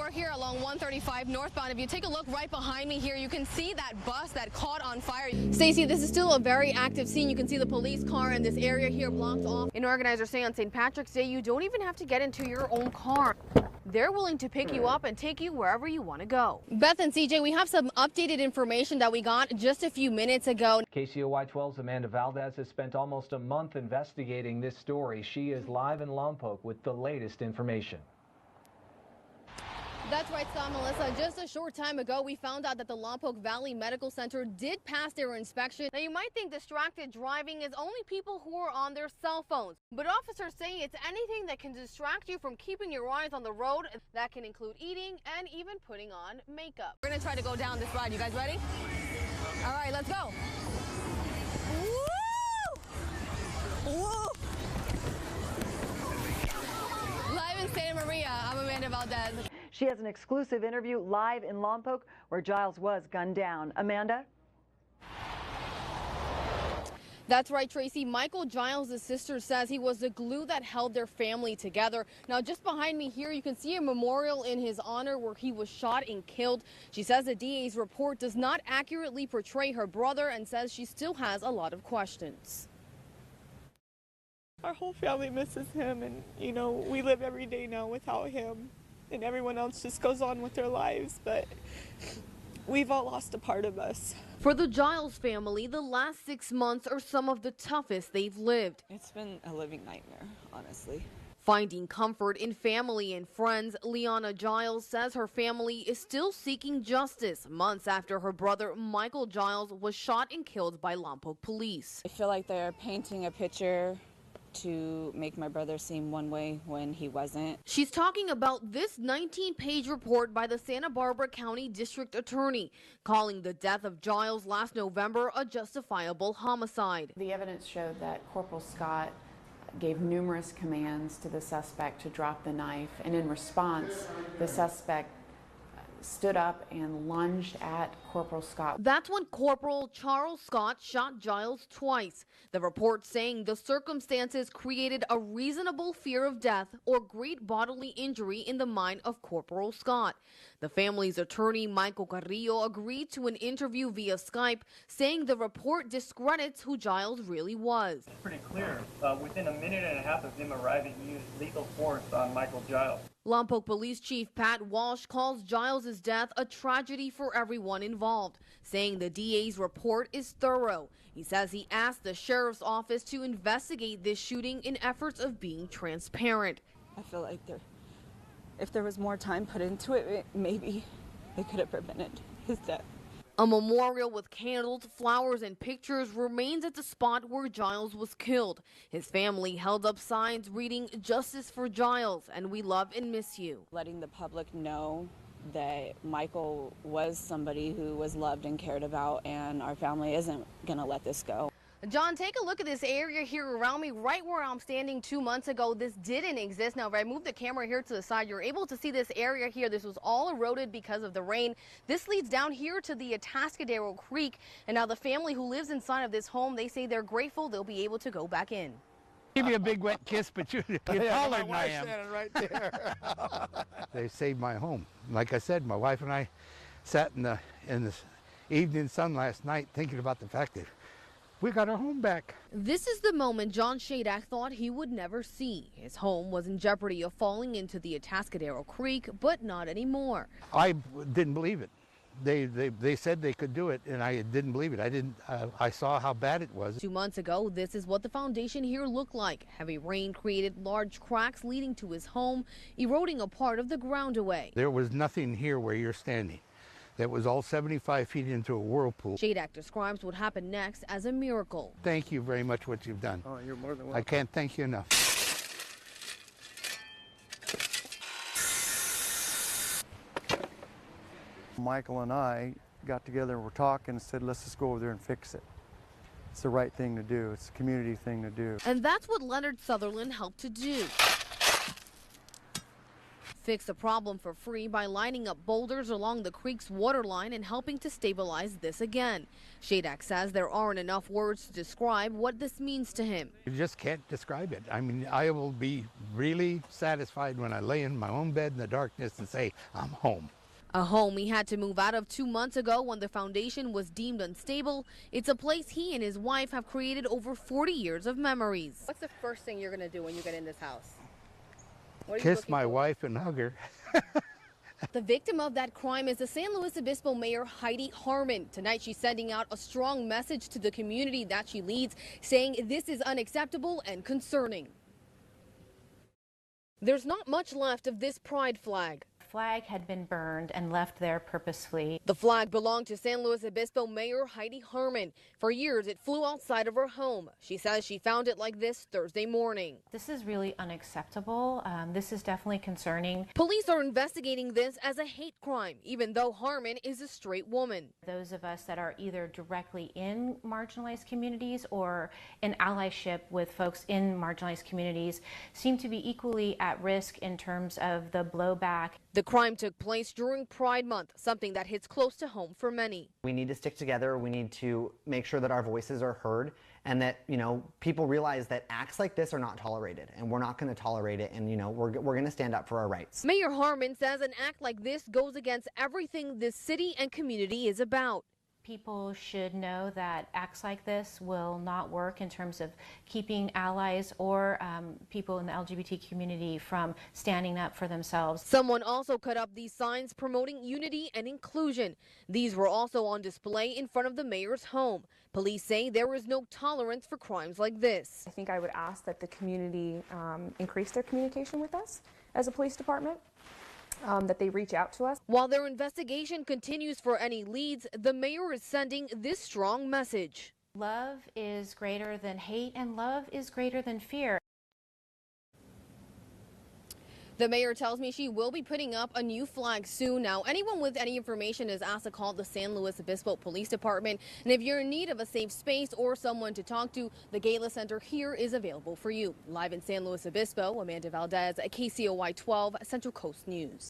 we're here along 135 northbound. If you take a look right behind me here, you can see that bus that caught on fire. Stacey, this is still a very active scene. You can see the police car in this area here blocked off. An organizer saying on St. Patrick's Day, you don't even have to get into your own car. They're willing to pick you up and take you wherever you want to go. Beth and CJ, we have some updated information that we got just a few minutes ago. KCOY 12's Amanda Valdes has spent almost a month investigating this story. She is live in Lompoc with the latest information. That's right, Scott, Melissa. Just a short time ago, we found out that the Lompoc Valley Medical Center did pass their inspection. Now, you might think distracted driving is only people who are on their cell phones, but officers say it's anything that can distract you from keeping your eyes on the road. That can include eating and even putting on makeup. We're going to try to go down this ride. You guys ready? All right, let's go. Woo! Woo! Live in Santa Maria, I'm Amanda Valdes. She has an exclusive interview live in Lompoc where Giles was gunned down. Amanda? That's right, Tracy. Michael Giles' sister says he was the glue that held their family together. Now, just behind me here, you can see a memorial in his honor where he was shot and killed. She says the DA's report does not accurately portray her brother and says she still has a lot of questions. Our whole family misses him, and, you know, we live every day now without him. And everyone else just goes on with their lives, but we've all lost a part of us. For the Giles family, the last 6 months are some of the toughest they've lived. It's been a living nightmare, honestly. Finding comfort in family and friends, Liana Giles says her family is still seeking justice months after her brother Michael Giles was shot and killed by Lompoc police. I feel like they're painting a picture to make my brother seem one way when he wasn't. She's talking about this 19-page report by the Santa Barbara County District Attorney, calling the death of Giles last November a justifiable homicide. The evidence showed that Corporal Scott gave numerous commands to the suspect to drop the knife, and in response, the suspect stood up and lunged at Corporal Scott. That's when Corporal Charles Scott shot Giles twice. The report saying the circumstances created a reasonable fear of death or great bodily injury in the mind of Corporal Scott. The family's attorney, Michael Carrillo, agreed to an interview via Skype, saying the report discredits who Giles really was. It's pretty clear. Within a minute and a half of him arriving, he used lethal force on Michael Giles. Lompoc Police Chief Pat Walsh calls Giles' death a tragedy for everyone involved, saying the DA's report is thorough. He says he asked the sheriff's office to investigate this shooting in efforts of being transparent. I feel like if there was more time put into it, maybe they could have prevented his death. A memorial with candles, flowers, and pictures remains at the spot where Giles was killed. His family held up signs reading "Justice for Giles" and "We love and miss you." Letting the public know that Michael was somebody who was loved and cared about, and our family isn't going to let this go. John, take a look at this area here around me, right where I'm standing 2 months ago. This didn't exist. Now, if I move the camera here to the side, you're able to see this area here. This was all eroded because of the rain. This leads down here to the Atascadero Creek. And now the family who lives inside of this home, they say they're grateful they'll be able to go back in. Give me a big wet kiss, but you're taller than I am. Right there. They saved my home. Like I said, my wife and I sat in the evening sun last night thinking about the fact that we got our home back. This is the moment John Shadak thought he would never see. His home was in jeopardy of falling into the Atascadero Creek, but not anymore. I didn't believe it. They said they could do it, and I didn't believe it. I saw how bad it was. 2 months ago, this is what the foundation here looked like. Heavy rain created large cracks leading to his home, eroding a part of the ground away. There was nothing here where you're standing. That was all 75 feet into a whirlpool. Shadak describes what happened next as a miracle. Thank you very much what you've done. Oh, you're more than welcome. I can't thank you enough. Michael and I got together and were talking and said, let's just go over there and fix it. It's the right thing to do. It's a community thing to do. And that's what Leonard Sutherland helped to do. Fix the problem for free by lining up boulders along the creek's water line and helping to stabilize this again. Shadak says there aren't enough words to describe what this means to him. You just can't describe it. I mean, I will be really satisfied when I lay in my own bed in the darkness and say, I'm home. A home he had to move out of 2 months ago when the foundation was deemed unstable. It's a place he and his wife have created over 40 years of memories. What's the first thing you're going to do when you get in this house? Kiss my wife and hug her. The victim of that crime is the San Luis Obispo Mayor Heidi Harmon. Tonight she's sending out a strong message to the community that she leads, saying this is unacceptable and concerning. There's not much left of this pride flag. Flag had been burned and left there purposefully. The flag belonged to San Luis Obispo Mayor Heidi Harmon. For years, it flew outside of her home. She says she found it like this Thursday morning. This is really unacceptable. This is definitely concerning. Police are investigating this as a hate crime, even though Harmon is a straight woman. Those of us that are either directly in marginalized communities or in allyship with folks in marginalized communities seem to be equally at risk in terms of the blowback. The crime took place during Pride Month, something that hits close to home for many. We need to stick together. We need to make sure that our voices are heard and that, people realize that acts like this are not tolerated, and we're not going to tolerate it, and, we're going to stand up for our rights. Mayor Harmon says an act like this goes against everything this city and community is about. People should know that acts like this will not work in terms of keeping allies or people in the LGBT community from standing up for themselves. Someone also cut up these signs promoting unity and inclusion. These were also on display in front of the mayor's home. Police say there is no tolerance for crimes like this. I think I would ask that the community increase their communication with us as a police department. That they reach out to us. While their investigation continues for any leads, the mayor is sending this strong message. Love is greater than hate, and love is greater than fear. The mayor tells me she will be putting up a new flag soon. Now, anyone with any information is asked to call the San Luis Obispo Police Department. And if you're in need of a safe space or someone to talk to, the Gala Center here is available for you. Live in San Luis Obispo, Amanda Valdes, KCOY 12 Central Coast News.